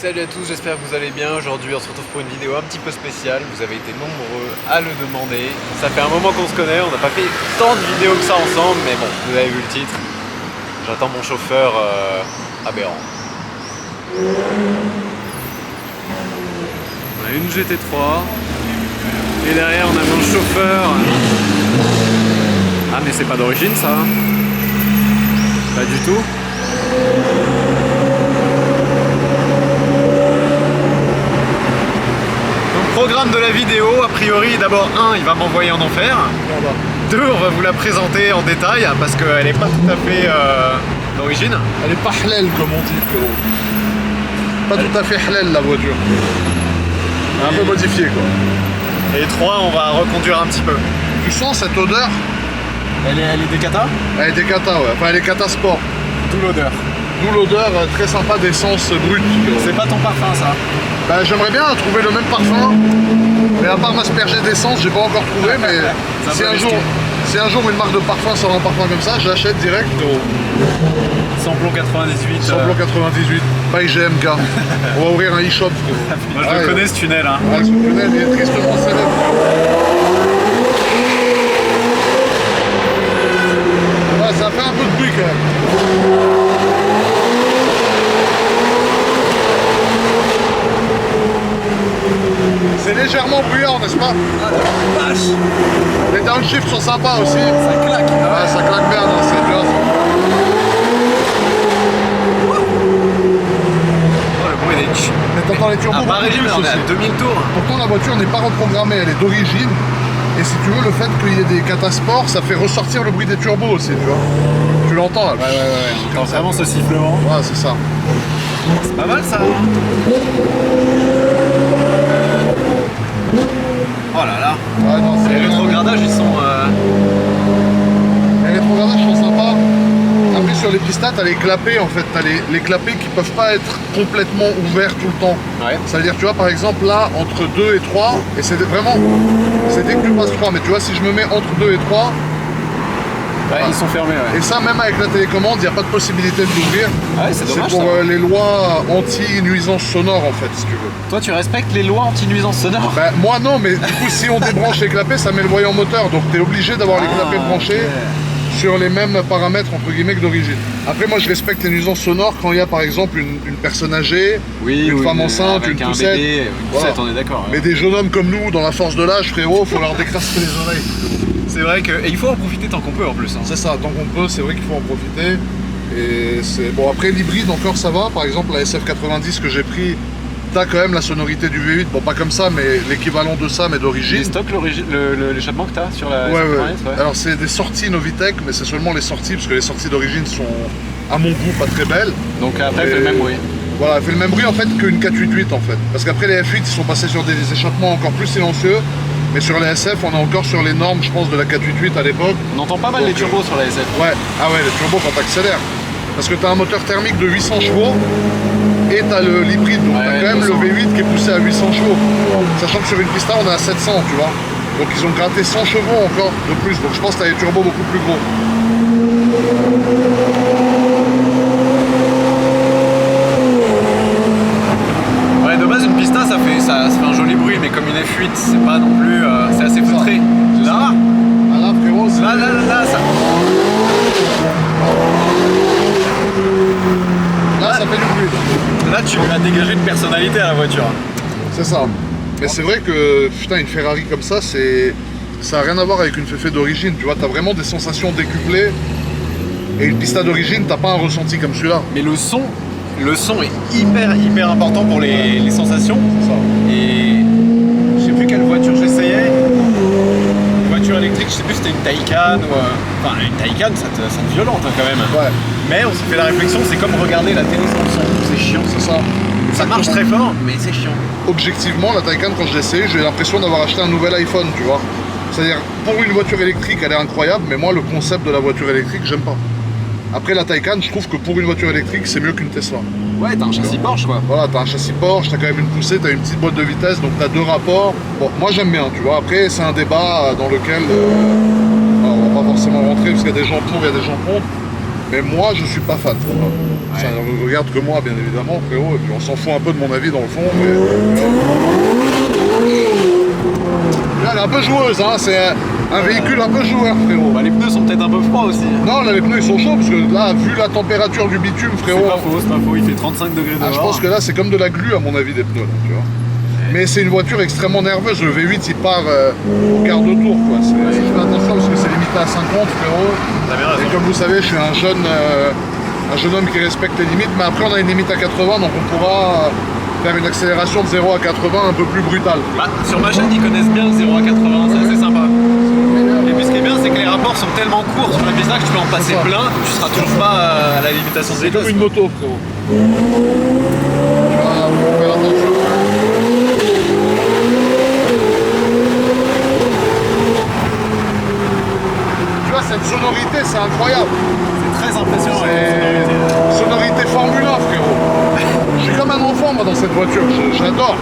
Salut à tous, j'espère que vous allez bien. Aujourd'hui on se retrouve pour une vidéo un petit peu spéciale. Vous avez été nombreux à le demander. Ça fait un moment qu'on se connaît, on n'a pas fait tant de vidéos que ça ensemble, mais bon, vous avez vu le titre. J'attends mon chauffeur aberrant. On a une GT3 et derrière on a mon chauffeur. Ah mais c'est pas d'origine ça, pas du tout. Programme de la vidéo, a priori d'abord il va m'envoyer en enfer. 2, on va vous la présenter en détail parce qu'elle n'est pas tout à fait d'origine. Elle est pas halal comme on dit, frérot. Pas tout à fait halal la voiture. Un peu modifiée quoi. Et 3, on va reconduire un petit peu. Tu sens cette odeur? Elle est des cata? Elle est des cata, ouais. Enfin elle est cata sport. D'où l'odeur. D'où l'odeur très sympa d'essence brute. C'est pas ton parfum ça? Bah, j'aimerais bien trouver le même parfum, mais à part m'asperger d'essence, j'ai pas encore trouvé, mais si un jour une marque de parfum sort un parfum comme ça, je l'achète direct. Samplon 98. Samplon 98, by GMK. On va ouvrir un e-shop. Moi je le connais ce tunnel. Hein. Ouais, ce tunnel il est tristement célèbre. Ouais, ça fait un peu de bruit quand même. C'est légèrement bruyant, n'est-ce pas? Ah la vache! Les downshifts sont sympas aussi. Ça claque! Ouais, ça claque bien, c'est bien. Oh le bruit des ch... Mais t'entends les turbos. À Paris, on est à 2000 tours. Pourtant la voiture n'est pas reprogrammée, elle est d'origine. Et si tu veux, le fait qu'il y ait des catasports, ça fait ressortir le bruit des turbos aussi, tu vois. Tu l'entends là? Ouais. Quand vraiment ce sifflement. Ouais, c'est ça. C'est pas mal ça. Oh là là. Ouais, non, les rétrogardages ils sont... Les rétrogardages sont sympas. Après sur les pistas, t'as les clapets en fait. T'as les clapets qui peuvent pas être complètement ouverts tout le temps. Ouais. Ça veut dire, tu vois, par exemple là, entre 2 et 3, et c'est vraiment... C'est dès que tu passes 3, mais tu vois, si je me mets entre 2 et 3... Ouais, ils sont fermés, ouais. Et ça, même avec la télécommande, il n'y a pas de possibilité de l'ouvrir. Ah ouais, c'est dommage. C'est pour les lois anti-nuisance sonore, en fait, si tu veux. Toi, tu respectes les lois anti-nuisance sonore? Bah, moi, non, mais du coup, si on débranche les clapets, ça met le voyant moteur. Donc, tu es obligé d'avoir les clapets branchés sur les mêmes paramètres, entre guillemets, que d'origine. Après, moi, je respecte les nuisances sonores quand il y a, par exemple, une personne âgée, une femme enceinte, une poussette. Bébé, une poussette, on est d'accord. Ouais. Mais des jeunes hommes comme nous, dans la force de l'âge, frérot, faut leur décrasser les oreilles. C'est vrai que... Et il faut en profiter tant qu'on peut, en plus. Hein. C'est ça, tant qu'on peut, c'est vrai qu'il faut en profiter. Et c'est bon, après l'hybride encore ça va, par exemple la SF90 que j'ai pris, t'as quand même la sonorité du V8, bon pas comme ça mais l'équivalent de ça mais d'origine. Les stocks, l'échappement que t'as sur la ouais, SF90 ouais. Alors c'est des sorties Novitec mais c'est seulement les sorties parce que les sorties d'origine sont à mon goût pas très belles. Donc après elle fait le même bruit. Voilà, elle fait le même bruit en fait qu'une 488 en fait. Parce qu'après les F8 ils sont passés sur des échappements encore plus silencieux. Mais sur les SF, on est encore sur les normes, je pense, de la 488 à l'époque. On entend pas mal les turbos sur la SF. Ouais, ah ouais, les turbos quand t'accélères. Parce que t'as un moteur thermique de 800 chevaux et t'as l'hybride, donc t'as quand même le V8 qui est poussé à 800 chevaux. Sachant que sur une pista, on est à 700, tu vois. Donc ils ont gratté 100 chevaux encore de plus, donc je pense que t'as des turbos beaucoup plus gros. Ouais, de base, une pista, ça fait un joli bruit, mais comme une F8, c'est pas non plus... c'est assez feutré. Là, ah là, frérot, là, ça... Là, ça fait du bruit. Là, tu lui as dégagé une personnalité à la voiture. C'est ça. Mais c'est vrai que, putain, une Ferrari comme ça, ça n'a rien à voir avec une Fefe d'origine. Tu vois, t'as vraiment des sensations décuplées. Et une pista d'origine, t'as pas un ressenti comme celui-là. Mais le son est hyper important pour les sensations. C'est ça. Et je sais plus quelle voiture j'essayais. Une voiture électrique, je sais plus si c'était une Taycan ou... Enfin, une Taycan, ça te violente hein, quand même. Ouais. Mais on s'est fait la réflexion, c'est comme regarder la télé sans son. C'est chiant. C'est ça. Ça marche très fort, mais c'est chiant. Objectivement, la Taycan, quand je l'ai essayé, j'ai l'impression d'avoir acheté un nouvel iPhone, tu vois. C'est-à-dire, pour une voiture électrique, elle est incroyable, mais moi, le concept de la voiture électrique, j'aime pas. Après, la Taycan, je trouve que pour une voiture électrique, c'est mieux qu'une Tesla. Ouais, t'as un châssis Porsche, quoi. Voilà, t'as un châssis Porsche, t'as quand même une poussée, t'as une petite boîte de vitesse, donc t'as 2 rapports. Bon, moi, j'aime bien, tu vois. Après, c'est un débat dans lequel... on va pas forcément rentrer, parce qu'il y a des gens pour, il y a des gens contre. Mais moi, je suis pas fan. Ça ne regarde que moi, bien évidemment, frérot. Et puis on s'en fout un peu de mon avis dans le fond. Mais... Là, elle est un peu joueuse, hein. C'est un véhicule un peu joueur, frérot. Bah, les pneus sont peut-être un peu froids aussi. Non, là, les pneus, ils sont chauds, parce que là, vu la température du bitume, frérot... C'est pas faux, il fait 35 degrés dehors. Je pense que là, c'est comme de la glu, à mon avis, des pneus, là, tu vois. Mais c'est une voiture extrêmement nerveuse. Le V8, il part au quart de tour, quoi. Je fais attention, parce que c'est limité à 50, frérot. T'as bien raison. Et comme vous savez, je suis un jeune homme qui respecte les limites, mais après, on a une limite à 80, donc on pourra faire une accélération de 0 à 80 un peu plus brutale. Bah, sur ma chaîne, ils connaissent bien le 0 à 80, c'est assez sympa. Et puis ce qui est bien, c'est que les rapports sont tellement courts sur la piste que tu peux en passer plein, tu seras toujours pas à la limitation de C'est vitesse. comme une moto, frérot. Tu vas faire attention. Tu vois, cette sonorité, c'est incroyable. C'est très impressionnant. Sonorité Formule 1, frérot. Je suis comme un enfant, moi, dans cette voiture. J'adore.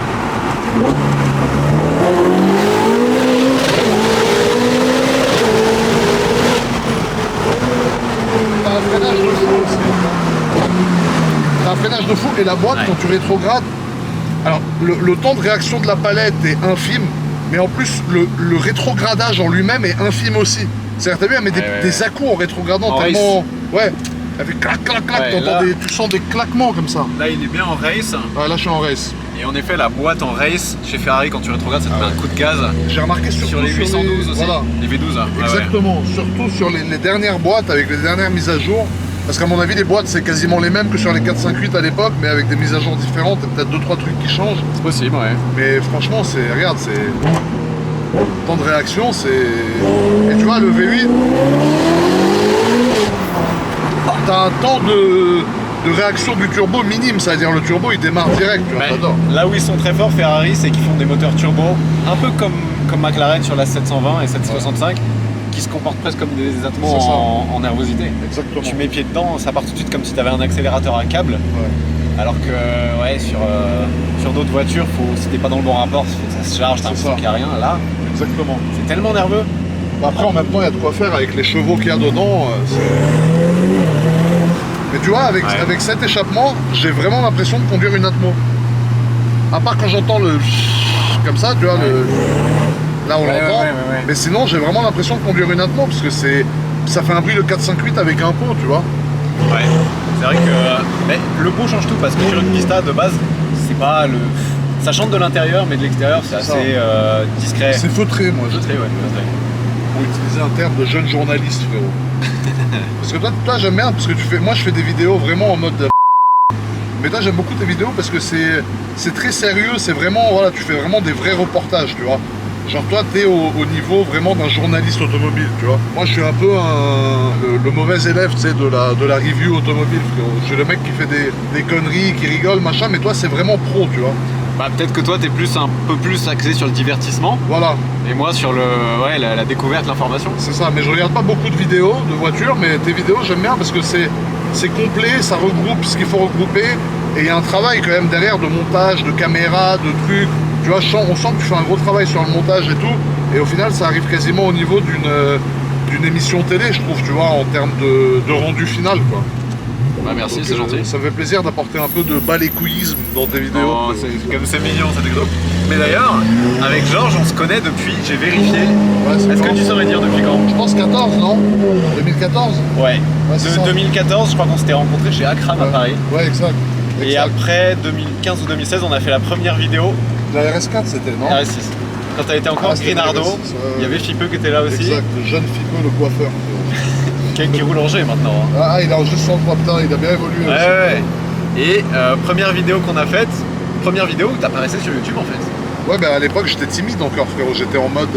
T'as un freinage de fou aussi. T'as un freinage de fou et la boîte, quand tu rétrogrades, alors le temps de réaction de la palette est infime, mais en plus le rétrogradage en lui-même est infime aussi. C'est-à-dire, t'as vu, elle met des à-coups en rétrogradant tellement. Ouais, elle fait clac, clac, clac, tu sens des claquements comme ça. Là, il est bien en race. Ouais, là, je suis en race. Et en effet, la boîte en race, chez Ferrari, quand tu rétrogrades, ça te met un coup de gaz. J'ai remarqué sur les 812 aussi. Voilà. Les V12. Hein. Exactement, surtout sur les dernières boîtes, avec les dernières mises à jour. Parce qu'à mon avis, les boîtes, c'est quasiment les mêmes que sur les 458 à l'époque, mais avec des mises à jour différentes et peut-être 2-3 trucs qui changent. C'est possible, ouais. Mais franchement, regarde, c'est... Le temps de réaction, c'est... Et tu vois, le V8... T'as un temps de réaction du turbo minime, c'est-à-dire le turbo, il démarre direct, tu vois, j'adore. Là où ils sont très forts, Ferrari, c'est qu'ils font des moteurs turbo, un peu comme McLaren sur la 720 et 765, qui se comportent presque comme des atmos en nervosité. Exactement. Tu mets pied dedans, ça part tout de suite comme si tu avais un accélérateur à câble. Ouais. Alors que sur d'autres voitures, si t'es pas dans le bon rapport, ça se charge, t'as l'impression qu'il n'y a rien. Là, exactement. C'est tellement nerveux. Après, en même temps, il y a de quoi faire avec les chevaux qu'il y a dedans. Mais tu vois, avec cet échappement, j'ai vraiment l'impression de conduire une Atmo. À part quand j'entends le comme ça, tu vois, là on l'entend. Mais sinon, j'ai vraiment l'impression de conduire une Atmo parce que ça fait un bruit de 458 avec un pot, tu vois. Ouais, c'est vrai que mais le pot change tout parce que sur une pista de base, c'est pas le. Ça chante de l'intérieur, mais de l'extérieur, c'est assez discret. C'est feutré, moi. Feutré, ouais, feutré. Pour utiliser un terme de jeune journaliste, frérot. Parce que toi j'aime bien, parce que moi je fais des vidéos vraiment en mode mais toi j'aime beaucoup tes vidéos parce que c'est très sérieux, c'est vraiment, voilà, tu fais vraiment des vrais reportages, tu vois. Genre toi t'es au niveau vraiment d'un journaliste automobile, tu vois. Moi je suis un peu le mauvais élève, tu sais, de la review automobile, frérot. Je suis le mec qui fait des conneries, qui rigole, machin, mais toi c'est vraiment pro, tu vois. Bah peut-être que toi t'es un peu plus axé sur le divertissement. Voilà. Et moi sur la découverte, l'information. C'est ça, mais je regarde pas beaucoup de vidéos de voitures, mais tes vidéos j'aime bien parce que c'est complet, ça regroupe ce qu'il faut regrouper. Et il y a un travail quand même derrière de montage, de caméra, de trucs. Tu vois, on sent que tu fais un gros travail sur le montage et tout. Et au final ça arrive quasiment au niveau d'une émission télé, je trouve, tu vois, en termes de rendu final, quoi. Bah merci, c'est gentil. Ça me fait plaisir d'apporter un peu de balécouillisme dans tes vidéos. Oh, c'est mignon cette exo. Mais d'ailleurs, avec Georges, on se connaît depuis, j'ai vérifié. Ouais, est-ce que tu saurais dire depuis quand? Je pense 14, non? 2014? Ouais. De 2014, je crois qu'on s'était rencontrés chez Akram à Paris. Ouais, exact. Et après 2015 ou 2016, on a fait la première vidéo. La RS4, c'était, non? RS6. Quand t'as été encore Grinardo, il y avait Fipeux qui était là aussi. Exact, le jeune Fipeux, le coiffeur. Qui roule en G maintenant. Hein. Ah, il a juste 103, putain, il a bien évolué. Ouais. Et première vidéo qu'on a faite, première vidéo où t'apparaissais sur YouTube en fait. Ouais, bah à l'époque j'étais timide encore, frérot. J'étais en mode.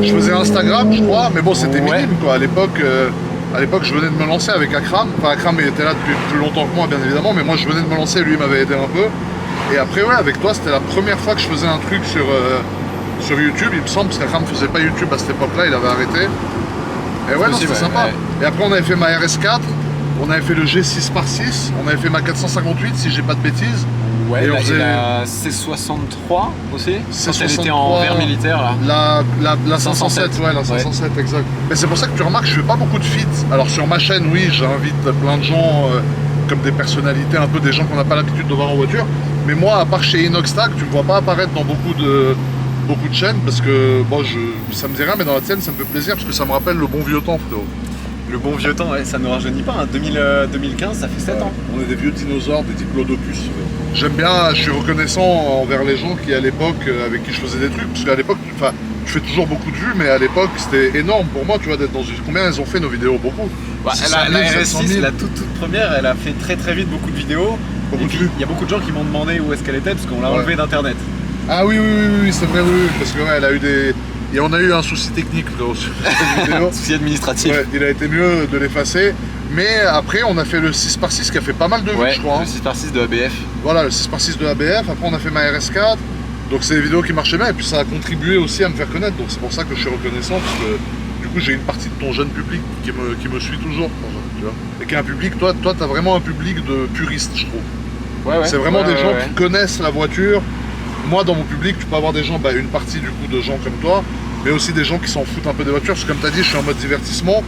Je faisais Instagram, je crois, mais bon, c'était minime quoi. À l'époque, je venais de me lancer avec Akram. Enfin, Akram il était là depuis plus longtemps que moi, bien évidemment, mais moi je venais de me lancer, lui il m'avait aidé un peu. Et après, ouais, avec toi, c'était la première fois que je faisais un truc sur YouTube, il me semble, parce qu'Akram faisait pas YouTube à cette époque-là, il avait arrêté. Et ouais, non, c'était sympa. Ouais. Et après, on avait fait ma RS4, on avait fait le G6 par 6, on avait fait ma 458, si j'ai pas de bêtises. Ouais, et on et faisait la C63 aussi, quand elle C63, était en verre militaire là. la 507, ouais, la 507, exact. Mais c'est pour ça que tu remarques, je fais pas beaucoup de feats. Alors sur ma chaîne, oui, j'invite plein de gens, comme des personnalités, un peu des gens qu'on n'a pas l'habitude de voir en voiture. Mais moi, à part chez Inoxtag, tu me vois pas apparaître dans beaucoup de chaînes, parce que bon, ça me dit rien, mais dans la tienne, ça me fait plaisir, parce que ça me rappelle le bon vieux temps, frérot. Le bon vieux temps, ouais, ça ne rajeunit pas, hein. 2015, ça fait 7 ans. On est des vieux dinosaures, des diplodocus. J'aime bien, je suis reconnaissant envers les gens qui, à l'époque, avec qui je faisais des trucs, parce qu'à l'époque, enfin, je fais toujours beaucoup de vues, mais à l'époque, c'était énorme pour moi, tu vois, d'être dans une... Combien elles ont fait nos vidéos? Beaucoup. Bah, la RS6, la toute première, elle a fait très vite beaucoup de vidéos. Beaucoup et de puis, vues. il y a beaucoup de gens qui m'ont demandé où est-ce qu'elle était, parce qu'on l'a enlevée d'internet. Ah oui, c'est vrai, oui, parce que ouais, elle a eu des... Et on a eu un souci technique, frérot, sur cette vidéo. Souci administratif. Ouais, il a été mieux de l'effacer. Mais après, on a fait le 6x6 qui a fait pas mal de vues, Ouais, je crois. le 6x6 de ABF. Voilà, le 6x6 de ABF. Après, on a fait ma RS4. Donc, c'est des vidéos qui marchaient bien. Et puis, ça a contribué aussi à me faire connaître. Donc, c'est pour ça que je suis reconnaissant. Parce que, du coup, j'ai une partie de ton jeune public qui me suit toujours. Tu vois. Et qui est un public, toi, t'as vraiment un public de puristes, je trouve. Ouais, c'est vraiment des gens ouais. qui connaissent la voiture. Moi, dans mon public, tu peux avoir des gens, une partie du coup de gens comme toi, mais aussi des gens qui s'en foutent un peu des voitures. Parce que, comme tu as dit, je suis en mode divertissement.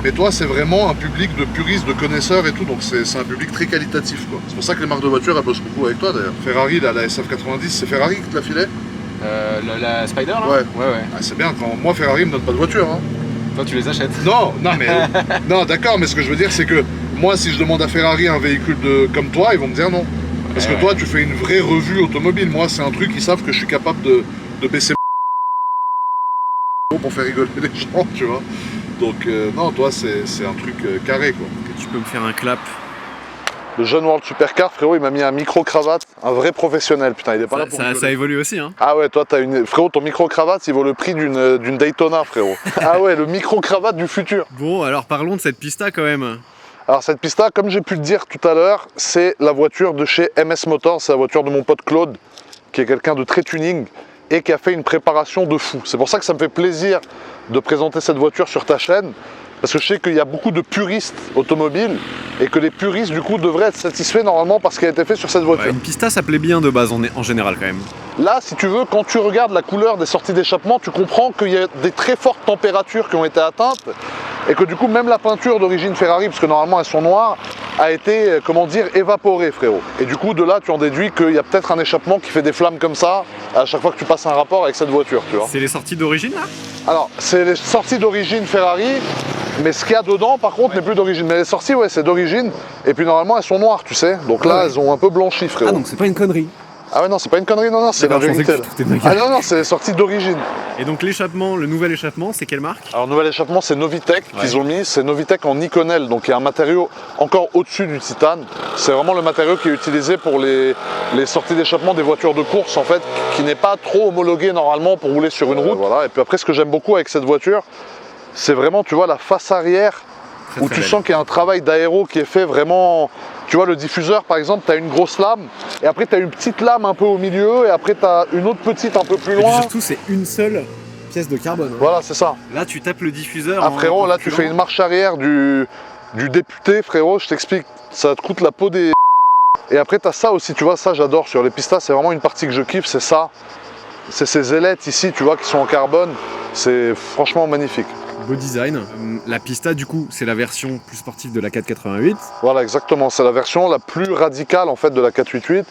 Mais toi, c'est vraiment un public de puristes, de connaisseurs et tout. Donc, c'est un public très qualitatif, quoi. C'est pour ça que les marques de voitures, elles bossent beaucoup avec toi, d'ailleurs. Ferrari, là, la SF90, c'est Ferrari qui te l'a filé? La Spider, là? Ouais. Ouais. Ah, c'est bien, quand moi, Ferrari me donne pas de voiture, hein. Toi, tu les achètes? Non, mais... non, d'accord, mais ce que je veux dire, c'est que moi, si je demande à Ferrari un véhicule comme toi, ils vont me dire non. Parce que toi, tu fais une vraie revue automobile. Moi, c'est un truc, ils savent que je suis capable de baisser pour faire rigoler les gens, tu vois. Donc, non, toi, c'est un truc carré, quoi. Tu peux me faire un clap? Le jeune World Supercar, frérot, il m'a mis un micro-cravate, un vrai professionnel, putain, il est pas là pour ça évolue aussi, hein. Ah ouais, toi, frérot, ton micro-cravate, il vaut le prix d'une Daytona, frérot. Ah ouais, le micro-cravate du futur. Bon, alors parlons de cette pista quand même. Alors cette pista, comme j'ai pu le dire tout à l'heure, c'est la voiture de chez MS Motors, c'est la voiture de mon pote Claude, qui est quelqu'un de très tuning et qui a fait une préparation de fou. C'est pour ça que ça me fait plaisir de présenter cette voiture sur ta chaîne, parce que je sais qu'il y a beaucoup de puristes automobiles et que les puristes du coup devraient être satisfaits normalement par ce qui a été fait sur cette voiture. Ouais, une pista, ça plaît bien de base en général quand même. Là, si tu veux, quand tu regardes la couleur des sorties d'échappement, tu comprends qu'il y a des très fortes températures qui ont été atteintes et que du coup, même la peinture d'origine Ferrari, parce que normalement elles sont noires, a été, comment dire, évaporée, frérot. Et du coup, de là, tu en déduis qu'il y a peut-être un échappement qui fait des flammes comme ça à chaque fois que tu passes un rapport avec cette voiture, tu vois. C'est les sorties d'origine là? Alors, c'est les sorties d'origine Ferrari, mais ce qu'il y a dedans, par contre, n'est plus d'origine. Mais les sorties, ouais, c'est d'origine. Et puis normalement, elles sont noires, tu sais. Donc là, elles ont un peu blanchi, frérot. Ah, donc c'est pas une connerie. Ah ouais, non, c'est pas une connerie, non, c'est la vérité. Ah non, c'est les sorties d'origine. Et donc l'échappement, le nouvel échappement, c'est quelle marque? Alors, nouvel échappement, c'est Novitec qu'ils ont mis. C'est Novitec en Nikonel, donc il y a un matériau encore au-dessus du titane. C'est vraiment le matériau qui est utilisé pour les sorties d'échappement des voitures de course, en fait, qui n'est pas trop homologué normalement pour rouler sur une route. Voilà. Et puis après, ce que j'aime beaucoup avec cette voiture, c'est vraiment, tu vois, la face arrière, où tu sens qu'il y a un travail d'aéro qui est fait vraiment. Tu vois, le diffuseur, par exemple, tu as une grosse lame, et après, tu as une petite lame un peu au milieu, et après, tu as une autre petite un peu plus loin. Et surtout, c'est une seule pièce de carbone. Hein. Voilà, c'est ça. Là, tu tapes le diffuseur. Ah, frérot, là, tu fais une marche arrière du député, frérot, je t'explique. Ça te coûte la peau des. Et après, tu as ça aussi, tu vois, ça, j'adore. Sur les pistas, c'est vraiment une partie que je kiffe, c'est ça. C'est ces ailettes ici, tu vois, qui sont en carbone. C'est franchement magnifique. Beau design. La pista, du coup, c'est la version plus sportive de la 488. Voilà, exactement. C'est la version la plus radicale, en fait, de la 488.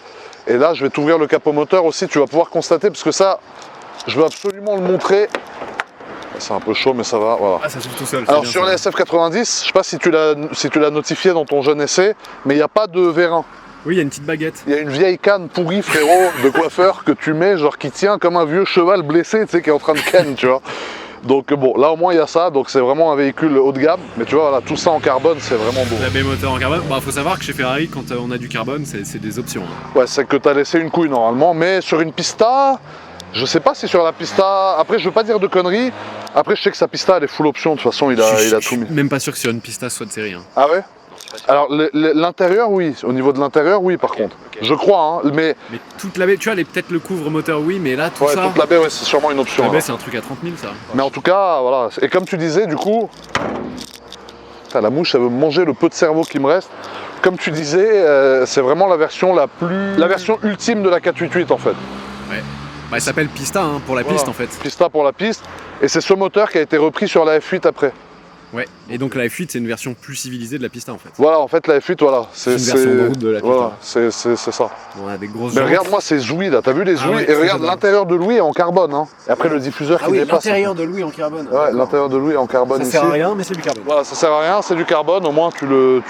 Et là, je vais t'ouvrir le capot moteur aussi. Tu vas pouvoir constater, parce que ça, je veux absolument le montrer. C'est un peu chaud, mais ça va, voilà. Ah, ça s'ouvre tout seul. Alors, sur les SF90, je sais pas si tu l'as notifié dans ton jeune essai, mais il n'y a pas de vérin. Oui, il y a une petite baguette. Il y a une vieille canne pourrie, frérot, de coiffeur que tu mets, genre qui tient comme un vieux cheval blessé, tu sais, qui est en train de ken, tu vois. Donc bon, là au moins il y a ça, donc c'est vraiment un véhicule haut de gamme. Mais tu vois, voilà, tout ça en carbone, c'est vraiment beau. La baie moteur en carbone. Bah, faut savoir que chez Ferrari, quand on a du carbone, c'est des options. Ouais, c'est que tu as laissé une couille normalement, mais sur une pista, je sais pas si sur la pista. Après, je veux pas dire de conneries. Après, je sais que sa pista elle est full option, de toute façon, il a tout mis. Même pas sûr que sur une pista soit de série. Hein. Ah ouais? Alors l'intérieur, oui. Au niveau de l'intérieur, oui, par contre. Okay. Je crois, hein, mais toute la baie, tu vois, peut-être le couvre-moteur, oui, mais là, tout ça... toute la baie, ouais, c'est sûrement une option. La baie, c'est un truc à 30 000, ça. Mais en tout cas, voilà. Et comme tu disais, du coup... Putain, la mouche, elle veut manger le peu de cerveau qui me reste. comme tu disais, c'est vraiment la version ultime de la 488 en fait. Ouais. Bah, elle s'appelle Pista hein, pour la piste en fait. Pista pour la piste. Et c'est ce moteur qui a été repris sur la F8 après. Ouais, et donc la F8 c'est une version plus civilisée de la Pista en fait. Voilà, en fait la F8, voilà. C'est une version de route de la Pista. Voilà, c'est ça. On a des grosses Mais jantes. regarde-moi ces ouïes là, t'as vu les ouïes? ouais, et regarde l'intérieur de l'ouïe est en carbone. Hein. Et après le diffuseur qui dépasse. l'intérieur de l'ouïe en carbone. Ouais, l'intérieur de l'ouïe est en carbone Ça ici. sert à rien, mais c'est du carbone. Voilà, ça sert à rien, c'est du carbone, au moins tu le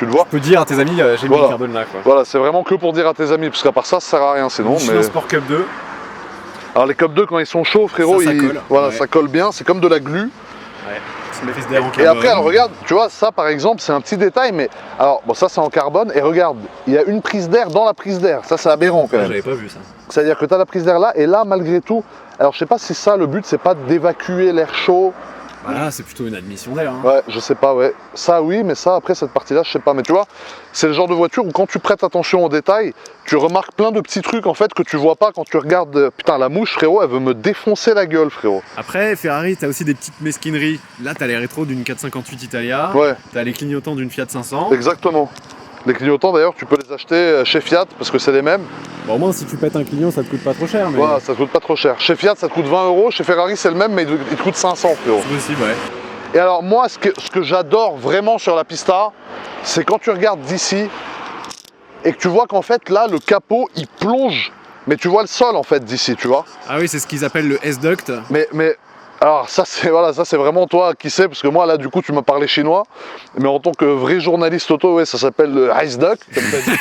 vois. Tu peux dire à tes amis, j'ai mis du carbone là quoi. Voilà, c'est vraiment que pour dire à tes amis, parce qu'à part ça sert à rien sinon. Michelin Sport Cup 2. Alors les Cup 2 quand ils sont chauds, frérot, ça colle. Voilà, Ouais. ça colle bien, c'est comme de la glu. Ouais. Prise d'air en Et carbone. après, alors regarde, tu vois, ça par exemple, c'est un petit détail, mais alors bon, ça c'est en carbone. Et regarde, il y a une prise d'air dans la prise d'air. Ça, c'est aberrant quand même. J'avais pas vu ça. C'est-à-dire que tu as la prise d'air là, et là, malgré tout, alors je sais pas si ça, le but, c'est pas d'évacuer l'air chaud. Voilà, c'est plutôt une admission d'air. Hein. Ouais, je sais pas, ouais. Ça, oui, mais ça, après, cette partie-là, je sais pas. Mais tu vois, c'est le genre de voiture où quand tu prêtes attention aux détails, tu remarques plein de petits trucs, en fait, que tu vois pas quand tu regardes. Putain, la mouche, frérot, elle veut me défoncer la gueule, frérot. Après, Ferrari, t'as aussi des petites mesquineries. Là, t'as les rétros d'une 458 Italia. Ouais. T'as les clignotants d'une Fiat 500. Exactement. Les clignotants, d'ailleurs, tu peux les acheter chez Fiat, parce que c'est les mêmes. Bon, au moins, si tu pètes un clignon, ça te coûte pas trop cher. Mais... Voilà, ça te coûte pas trop cher. Chez Fiat, ça te coûte 20 €. Chez Ferrari, c'est le même, mais il te coûte 500, frérot. c'est possible, ouais. Et alors moi, ce que j'adore vraiment sur la Pista, c'est quand tu regardes d'ici et que tu vois qu'en fait là, le capot, il plonge, mais tu vois le sol en fait d'ici, tu vois. Ah oui, c'est ce qu'ils appellent le S-Duct. Mais alors ça c'est voilà, ça c'est vraiment toi qui sais, parce que moi là du coup tu m'as parlé chinois, mais en tant que vrai journaliste auto, ouais, ça s'appelle le Ice Duct, comme t'as dit.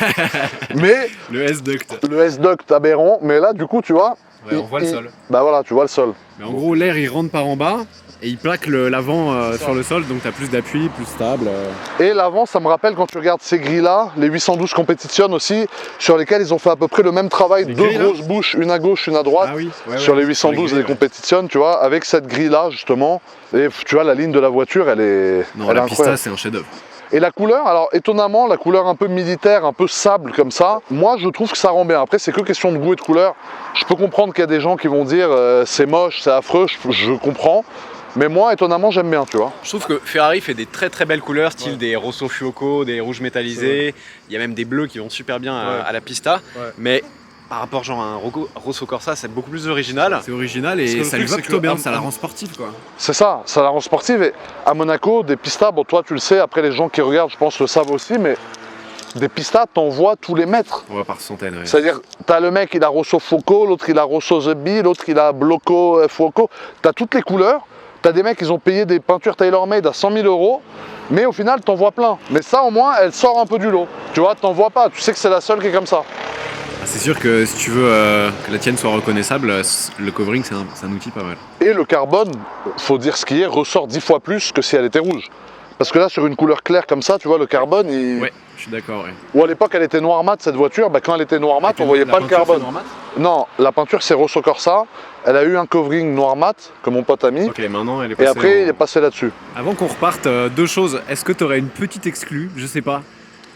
Mais Le S-Duct. le S-Duct aberrant, mais là du coup tu vois, Ouais, on voit le sol. Bah voilà, tu vois le sol. Mais en gros, l'air il rentre par en bas et il plaque l'avant sur le sol, donc t'as plus d'appui, plus stable. Et l'avant, ça me rappelle quand tu regardes ces grilles-là, les 812 Competition aussi, sur lesquelles ils ont fait à peu près le même travail, Les deux grilles, là grosses bouches, une à gauche, une à droite, Ah oui, ouais, sur ouais, les 812 grilles, et les Competition, tu vois, avec cette grille-là justement. Et tu vois, la ligne de la voiture, elle est, Non, elle est la Pista, incroyable. c'est un chef-d'œuvre. Et la couleur, alors étonnamment, la couleur un peu militaire, un peu sable comme ça, moi je trouve que ça rend bien. Après, c'est que question de goût et de couleur. Je peux comprendre qu'il y a des gens qui vont dire c'est moche, c'est affreux, je comprends. Mais moi, étonnamment, j'aime bien, tu vois. Je trouve que Ferrari fait des très très belles couleurs, style des Rosso Fuoco, des rouges métallisés. Il y a même des bleus qui vont super bien à la Pista. Ouais. Mais par rapport genre à un Rosso Corsa, c'est beaucoup plus original. C'est original et ça lui va plutôt bien, ça la rend sportive quoi. C'est ça la rend sportive. Et à Monaco, des pistas, bon toi tu le sais, après les gens qui regardent, je pense, le savent aussi, mais des pistas, t'en vois tous les mètres. On va par centaines, ouais. C'est-à-dire, t'as le mec, il a Rosso Fuoco, l'autre il a Rosso Zebi, l'autre il a Blocco Fuoco. T'as toutes les couleurs. T'as des mecs, ils ont payé des peintures tailor-made à 100 000 €, mais au final, t'en vois plein. Mais ça, au moins, elle sort un peu du lot. Tu vois, t'en vois pas. Tu sais que c'est la seule qui est comme ça. C'est sûr que si tu veux que la tienne soit reconnaissable, le covering c'est un outil pas mal. Et le carbone, faut dire ce qui est, ressort 10 fois plus que si elle était rouge. Parce que là, sur une couleur claire comme ça, tu vois, le carbone, il... Ouais, je suis d'accord, ouais. Ou à l'époque, elle était noire mat, cette voiture, bah, quand elle était noire mat, on voyait pas le carbone. Non, la peinture, c'est Rosso Corsa. Elle a eu un covering noir mat, que mon pote a mis. Ok, maintenant elle est Et passée. après, il est passé là-dessus. Avant qu'on reparte, deux choses. Est-ce que tu aurais une petite exclue, je sais pas,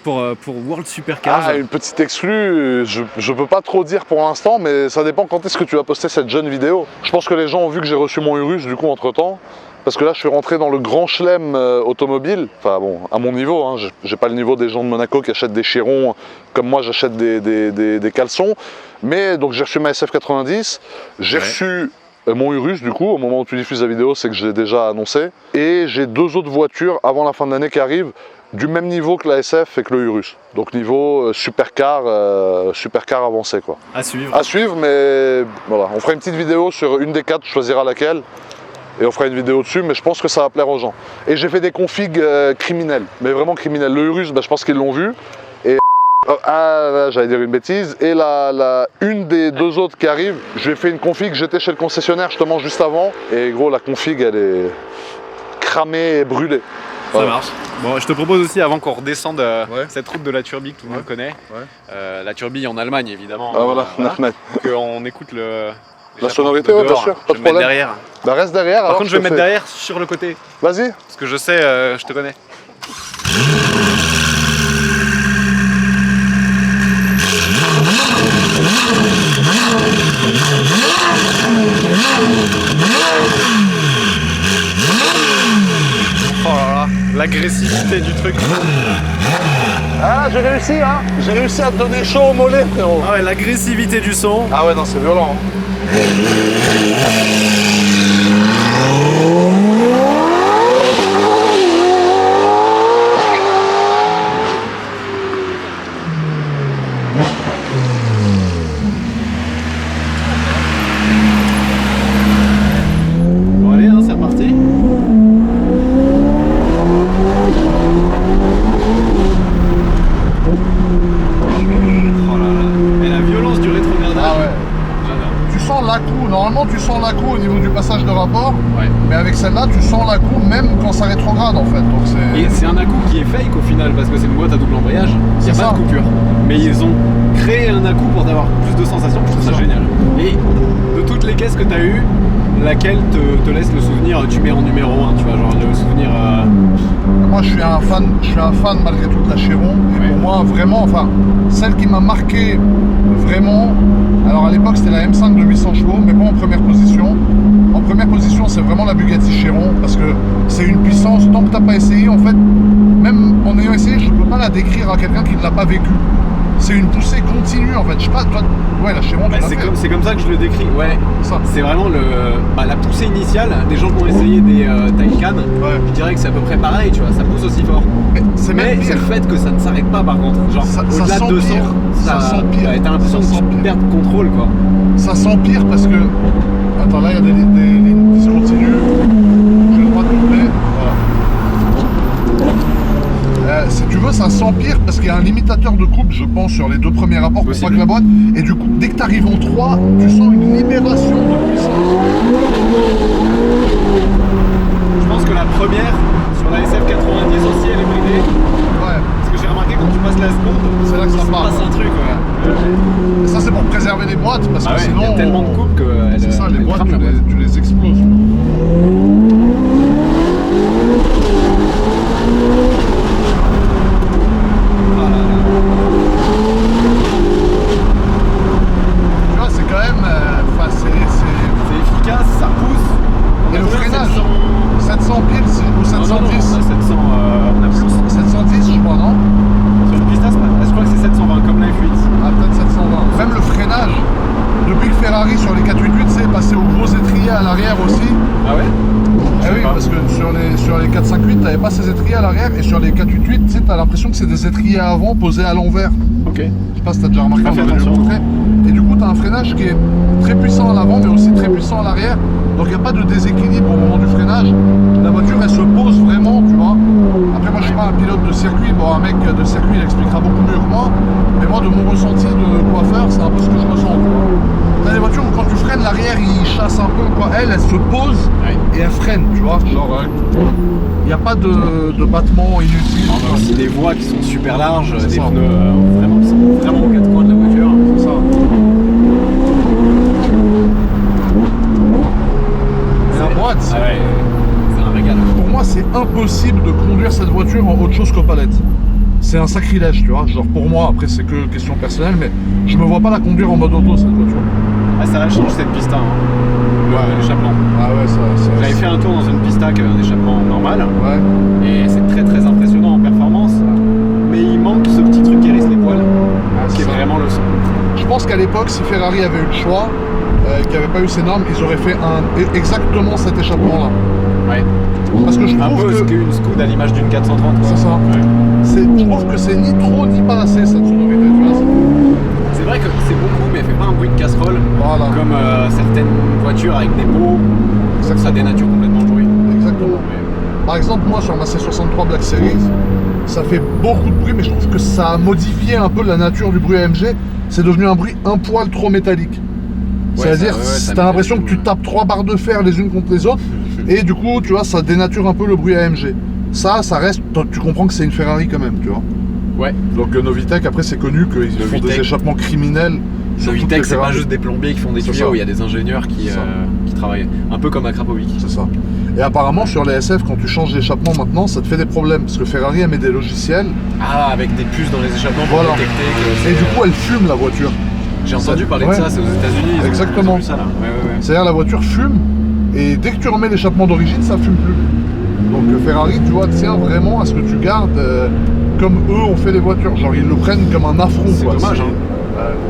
pour World Supercars? Ah, une petite exclue, je peux pas trop dire pour l'instant, mais ça dépend quand est-ce que tu vas poster cette jeune vidéo. Je pense que les gens ont vu que j'ai reçu mon Urus, du coup, entre-temps. Parce que là, je suis rentré dans le grand chelem automobile. Enfin bon, à mon niveau, hein, j'ai pas le niveau des gens de Monaco qui achètent des chirons comme moi, j'achète des caleçons. Mais donc j'ai reçu ma SF90, j'ai reçu mon Urus du coup, au moment où tu diffuses la vidéo, c'est que je l'ai déjà annoncé. Et j'ai deux autres voitures avant la fin de l'année qui arrivent, du même niveau que la SF et que le Urus. Donc niveau supercar avancé quoi. À suivre. À suivre, mais voilà, on fera une petite vidéo sur une des quatre, tu choisiras laquelle. Et on fera une vidéo dessus, mais je pense que ça va plaire aux gens. Et j'ai fait des configs criminels, mais vraiment criminels. Le Urus, bah, je pense qu'ils l'ont vu. Et j'allais dire une bêtise. Et une des deux autres qui arrivent, j'ai fait une config, j'étais chez le concessionnaire justement juste avant. Et gros, la config, elle est cramée et brûlée. Ça marche. Bon, je te propose aussi, avant qu'on redescende cette route de la Turbie que tout le monde connaît, la Turbie en Allemagne évidemment. Ah voilà, qu'on écoute la sonorité, ouais, bien sûr, pas de problème. Derrière. Bah reste derrière. Par contre, je vais mettre derrière sur le côté. Vas-y. Parce que je sais, je te connais. Oh là là, l'agressivité du truc. Ah, j'ai réussi, hein. J'ai réussi à te donner chaud au mollet, frérot. Ah ouais, l'agressivité du son. Ah ouais, non, c'est violent. Bon allez, hein, c'est reparti. Oh là là. Et la violence du rétrogradage. Ah ouais. J'adore. Tu sens l'acoup, normalement tu sens l'acoup au niveau du passage de rapport, Ouais. mais avec celle-là tu sens l'acoup même quand ça rétrograde en fait. Donc Et c'est un à-coup qui est fake au final parce que c'est une boîte à double embrayage, il n'y a C'est pas ça. de coupure. Mais ils ont créé un à-coup pour avoir plus de sensations, je trouve ça ça. génial. Et de toutes les caisses que tu as eues, laquelle te laisse le souvenir, tu mets en numéro 1, tu vois, genre le souvenir... moi je suis un fan malgré tout de la Chiron. Et Ouais. pour moi vraiment, enfin, celle qui m'a marqué vraiment, alors à l'époque c'était la M5 de 800 chevaux, mais pas en première position. En première position c'est vraiment la Bugatti Chiron, parce que c'est une puissance, tant que t'as pas essayé, en fait, même en ayant essayé, je peux pas la décrire à quelqu'un qui ne l'a pas vécu. C'est une poussée continue en fait, je sais pas, toi, ouais la Chiron tu l'as fait. c'est comme ça que je le décris, ouais. Ça. C'est vraiment la poussée initiale des gens qui ont essayé des Taycan. Ouais. Je dirais que c'est à peu près pareil, tu vois, ça pousse aussi fort. Mais c'est Mais même c'est pire. le fait que ça ne s'arrête pas par contre. Genre Ça au-delà de 200, s'empire. Ça s'empire. ouais, t'as l'impression Ça que tu s'empire. perds contrôle quoi. Ça s'empire parce que. Attends, là il y a des lignes discontinues. J'ai le droit de doubler. Voilà. Si tu veux, ça s'empire parce qu'il y a un limitateur de coupe, je pense, sur les deux premiers rapports pour pas Possible. que la boîte. Et du coup, dès que tu arrives en 3, tu sens une libération de puissance. Je pense que la première, sur la SF90 aussi, elle est bridée. Ouais. Parce que j'ai remarqué quand tu passes la seconde, C'est là que ça il se part, passe ouais. un truc. Ouais. Et ça, c'est pour préserver les boîtes parce Ah que ouais, sinon. il y a tellement de coupes que C'est ça, les elle boîtes, crame, la boîte. tu les exploses. Ah là là. Tu vois, c'est quand même. Enfin, C'est efficace, ça pousse. On Et a le combien, freinage 700? 700 piles ou Non, non, non, 710 on a 700, on a plus. 710, je crois, non? Sur une piste, je crois que c'est 720 comme la F8. Ah, peut-être 720. Même le freinage, depuis que Ferrari sur les 488, c'est passé au gros étrier à l'arrière aussi. Ah ouais? Eh oui, pas. parce que sur les 458, t'avais pas ces étriers à l'arrière, et sur les 488, tu sais, t'as l'impression que c'est des étriers à avant posés à l'envers. Ok. Je sais pas si t'as déjà remarqué, Pas on fait avait dû le attention. montrer. Et du coup, t'as un freinage qui est très puissant à l'avant, mais aussi très puissant à l'arrière. Donc il n'y a pas de déséquilibre au moment du freinage. La voiture, elle se pose vraiment, tu vois. Après, moi, je suis pas un pilote de circuit. Bon, un mec de circuit, il expliquera beaucoup mieux que moi. Mais moi, de mon ressenti de coiffeur, c'est un peu ce que je ressens, tu vois. T'as des voitures où quand tu freines, l'arrière, il chasse un peu, quoi. Elle se pose Ouais. et elle freine, tu vois. Genre, il n'y a pas de battement inutile. On a aussi des voies qui sont super larges, C'est des ça. pneus vraiment, qui sont vraiment aux quatre coins de la voiture. C'est ça. Et la boîte, Ah ouais, c'est un régal. pour moi, c'est impossible de conduire cette voiture en autre chose qu'aux palettes. C'est un sacrilège, tu vois. Genre pour moi, après c'est que question personnelle, mais je me vois pas la conduire en mode auto cette voiture. Ah, ça la change cette pista, hein. L'échappement. Ah ouais, ça. J'avais fait un tour dans une pista qui avait un échappement normal, Ouais. et c'est très très impressionnant en performance, mais il manque ce petit truc qui hérisse les poils, c'est qui est ça. vraiment le son. Je pense qu'à l'époque, si Ferrari avait eu le choix, qu'il n'y avait pas eu ces normes, ils auraient fait exactement cet échappement-là. Ouais. Parce que je Un trouve peu que qu'une Scoot à l'image d'une 430. quoi. c'est ça. Ouais. Je trouve que c'est ni trop ni pas assez cette sonorité, tu vois. C'est vrai que c'est beaucoup, mais elle fait pas un bruit de casserole, Voilà. comme certaines voitures avec des mots, ça dénature complètement le bruit. Exactement. Par exemple, moi sur ma C63 Black Series, ça fait beaucoup de bruit, mais je trouve que ça a modifié un peu la nature du bruit AMG. C'est devenu un bruit un poil trop métallique. C'est-à-dire, ça t'as met l'impression que du tu coup, tapes 3 barres de fer les unes contre les autres, et du coup, tu vois, ça dénature un peu le bruit AMG. Ça reste, tu comprends que c'est une Ferrari quand même, tu vois. Ouais. Donc Novitec, après, c'est connu qu'ils font des Novitec. échappements criminels. sur toutes les Novitec, c'est pas Ferrari. juste des plombiers qui font des C'est tuyaux, ça. il y a des ingénieurs qui travaillent. Un peu comme à Krapovic. C'est ça. Et apparemment, sur les SF, quand tu changes d'échappement maintenant, ça te fait des problèmes. Parce que Ferrari, elle met des logiciels. Ah, avec des puces dans les échappements pour Voilà. détecter que Et c'est- du coup, elle fume la voiture. J'ai entendu parler Ouais. de ça, c'est aux États-Unis. ils ont- Exactement. ils ont vu ça là. Ouais. C'est-à-dire, la voiture fume. Et dès que tu remets l'échappement d'origine, ça fume plus. Donc Ferrari, tu vois, tient vraiment à ce que tu gardes comme eux ont fait les voitures. Genre ils le prennent comme un affront. C'est Quoi. dommage, hein.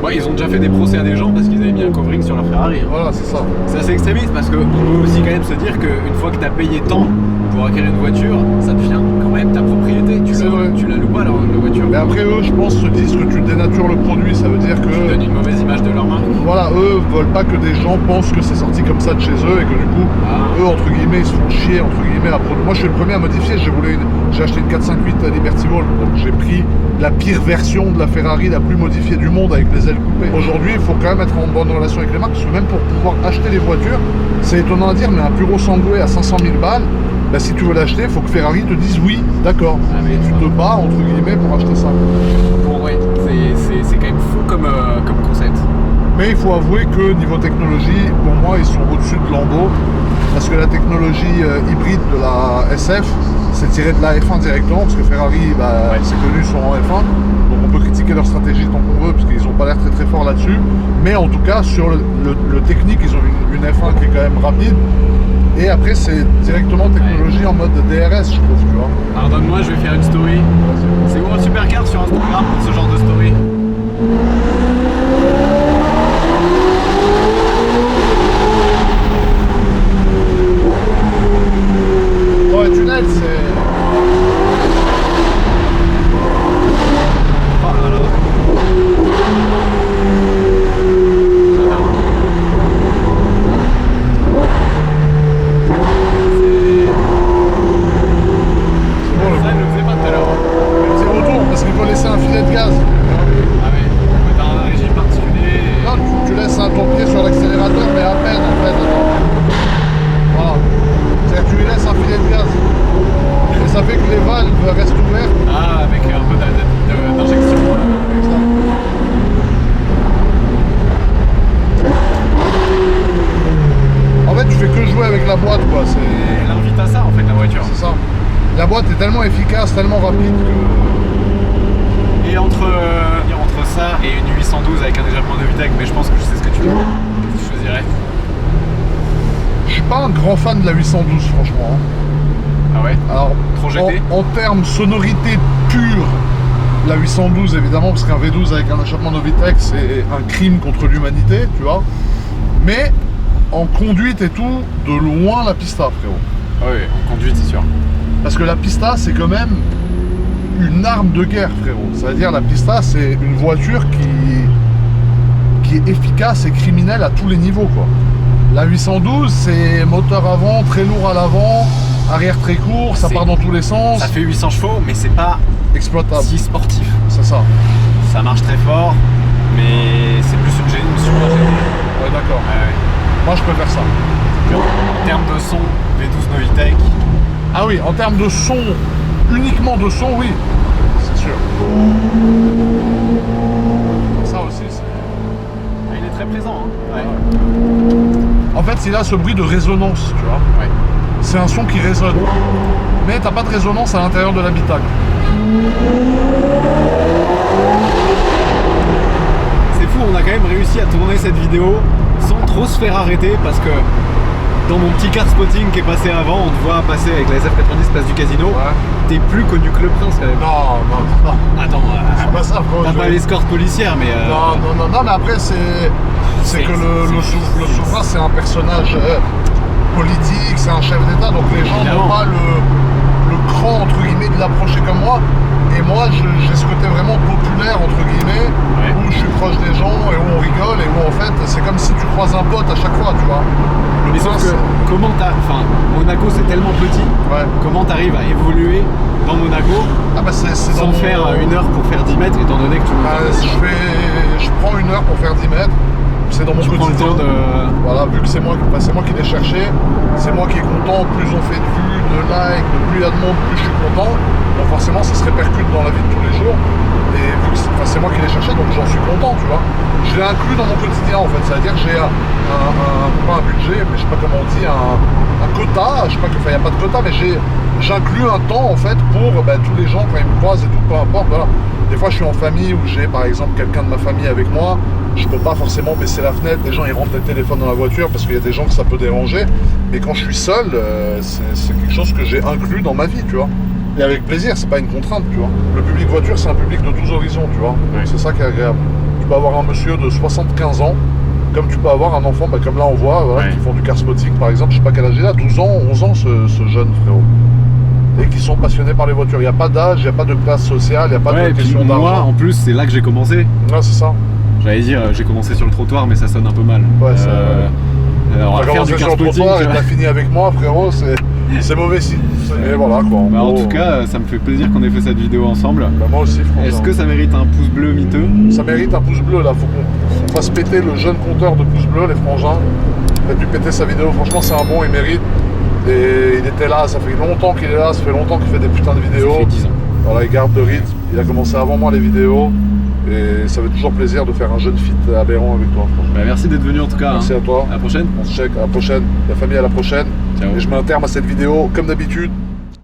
Ouais, ils ont déjà fait des procès à des gens parce qu'ils avaient mis un covering sur leur Ferrari. Hein. Voilà, c'est ça. C'est assez extrémiste parce qu'on peut aussi quand même se dire qu'une fois que tu as payé tant pour acquérir une voiture, ça devient quand même ta propriété. Tu la loues pas la voiture. Mais après eux, je pense, se disent que tu dénatures le produit. Ça veut dire que... Tu donnes une mauvaise image de leur marque. Voilà, eux veulent pas que des gens pensent que c'est sorti comme ça de chez eux et que du coup, eux, entre guillemets, ils se font chier, entre guillemets, à produire. Moi, je suis le premier à modifier. J'ai acheté une 458 Liberty Ball. Donc j'ai pris la pire version de la Ferrari la plus modifiée du monde avec les ailes coupées. Aujourd'hui, il faut quand même être en bonne relation avec les marques parce que même pour pouvoir acheter les voitures, c'est étonnant à dire, mais un Puro Sangue à 500 000 balles, bah, si tu veux l'acheter, il faut que Ferrari te dise oui, d'accord. mais tu te bats, entre guillemets, pour acheter ça. Bon, ouais, c'est quand même fou comme concept. Mais il faut avouer que niveau technologie, pour moi, ils sont au-dessus de Lambo. Parce que la technologie hybride de la SF, c'est tiré de la F1 directement, parce que Ferrari, bah, c'est connu, sont en F1. Donc on peut critiquer leur stratégie tant qu'on veut, parce qu'ils n'ont pas l'air très très forts là-dessus. Mais en tout cas, sur le technique, ils ont une F1 qui est quand même rapide. Et après, c'est directement technologie en mode DRS, je trouve, tu vois. Pardonne-moi, je vais faire une story. C'est World Supercar sur Instagram pour ce genre de story. Ouais, tunnel, c'est... Oh là là. Ça, il ne le faisait pas tout à l'heure. C'est retour, parce qu'il faut laisser un filet de gaz. Ah ouais, t'as un régime particulier. Non, tu laisses ton pied sur l'accélérateur, mais à peine en fait. Voilà. C'est-à-dire que tu lui laisses un filet de gaz. Et ça fait que les valves restent ouvertes. Ah, avec un peu d'injection. En fait, tu fais que jouer avec la boîte, quoi. Elle invite à ça, en fait, la voiture. C'est ça. La boîte est tellement efficace, tellement rapide que... Et entre ça et une 812 avec un échappement de Vitec, mais je pense que je sais ce que tu veux. Qu'est-ce que je choisirais? Je suis pas un grand fan de la 812, franchement. Ah ouais? Alors, trop GT? en termes sonorité pure, la 812 évidemment, parce qu'un V12 avec un échappement Novitec, c'est un crime contre l'humanité, tu vois. Mais en conduite et tout, de loin la Pista, frérot. Ah oui, en conduite, c'est sûr. Parce que la Pista, c'est quand même une arme de guerre, frérot. C'est-à-dire la Pista, c'est une voiture qui est efficace et criminelle à tous les niveaux, quoi. La 812, c'est moteur avant, très lourd à l'avant, arrière très court, ça part dans tous les sens. Ça fait 800 chevaux, mais c'est pas exploitable. si sportif. C'est ça. Ça marche très fort, mais c'est plus une super GT. Ouais, d'accord. Ouais. Moi, je préfère ça. En termes de son, V12 Novitec. Ah oui, en termes de son, uniquement de son, oui. C'est sûr. Ça aussi, c'est... Ah, il est très présent, hein. Ouais. En fait, il a ce bruit de résonance, tu vois. Ouais. C'est un son qui résonne. Mais t'as pas de résonance à l'intérieur de l'habitacle. C'est fou, on a quand même réussi à tourner cette vidéo sans trop se faire arrêter parce que dans mon petit car spotting qui est passé avant, on te voit passer avec la SF90 place du Casino. Ouais. T'es plus connu que le prince quand même. Non, non. Attends, C'est pas ça, frérot. t'as pas l'escorte policière, mais Non, mais après, c'est que le souverain, c'est un personnage politique, c'est un chef d'État, donc les gens n'ont pas le cran, entre guillemets, de l'approcher comme moi. Et moi, j'ai ce côté vraiment populaire, entre guillemets, où je suis proche des gens et où on rigole et où en fait, c'est comme si tu croises un pote à chaque fois, tu vois. mais sauf que comment enfin, Monaco c'est tellement petit, comment t'arrives à évoluer dans Monaco c'est sans faire 1 heure pour faire 10 mètres, étant donné que tu je prends 1 heure pour faire 10 mètres. C'est dans mon quotidien. Le temps de... Voilà, vu que c'est moi qui l'ai cherché, c'est moi qui est content. Plus on fait de vues, de likes, plus il y a de monde, plus je suis content. Donc forcément, ça se répercute dans la vie de tous les jours. Et vu que c'est moi qui l'ai cherché, donc j'en suis content, tu vois. Je l'ai inclus dans mon quotidien, en fait. C'est-à-dire que j'ai pas un budget, mais je sais pas comment on dit, un quota. Je sais pas, il n'y a pas de quota, mais j'inclus un temps, en fait, pour tous les gens, quand ils me croisent et tout, peu importe, voilà. Des fois, je suis en famille où j'ai, par exemple, quelqu'un de ma famille avec moi. Je peux pas forcément baisser la fenêtre, les gens ils rentrent le téléphone dans la voiture parce qu'il y a des gens que ça peut déranger. Mais quand je suis seul, c'est quelque chose que j'ai inclus dans ma vie, tu vois. Et avec plaisir, c'est pas une contrainte, tu vois. Le public voiture, c'est un public de tous horizons, tu vois. Ouais. C'est ça qui est agréable. Tu peux avoir un monsieur de 75 ans, comme tu peux avoir un enfant, comme là on voit, voilà, Ouais. qui font du car spotting par exemple, je sais pas quel âge il a, 12 ans, 11 ans ce jeune frérot. Et qui sont passionnés par les voitures. Il n'y a pas d'âge, il n'y a pas de classe sociale, il n'y a pas Ouais, de et puis question moi, d'argent. en plus, c'est là que j'ai commencé. Ouais, c'est ça. J'allais dire, j'ai commencé sur le trottoir, mais ça sonne un peu mal. Ouais, ça- Alors, T'as faire commencé du sur car le spotting, trottoir tu et vois. t'as fini avec moi, frérot, c'est mauvais signe. Et voilà quoi. Bah, en gros, tout cas, ça me fait plaisir qu'on ait fait cette vidéo ensemble. bah, moi aussi, franchement. Est-ce que ça mérite un pouce bleu miteux? Ça mérite un pouce bleu là, faut qu'on fasse péter le jeune compteur de pouces bleus, les frangins. Il a dû péter sa vidéo, franchement c'est un bon, il mérite. Et il était là, ça fait longtemps qu'il est là, ça fait longtemps qu'il fait des putains de vidéos. Ça fait 10 ans. Voilà, il garde le rythme, il a commencé avant moi les vidéos. Et ça fait toujours plaisir de faire un jeune feat aberrant avec toi, franchement. Bah, merci d'être venu en tout cas. Merci hein. à toi. À la prochaine. On se check, à la prochaine. La famille à la prochaine. Ciao. Et je mets un terme à cette vidéo, comme d'habitude.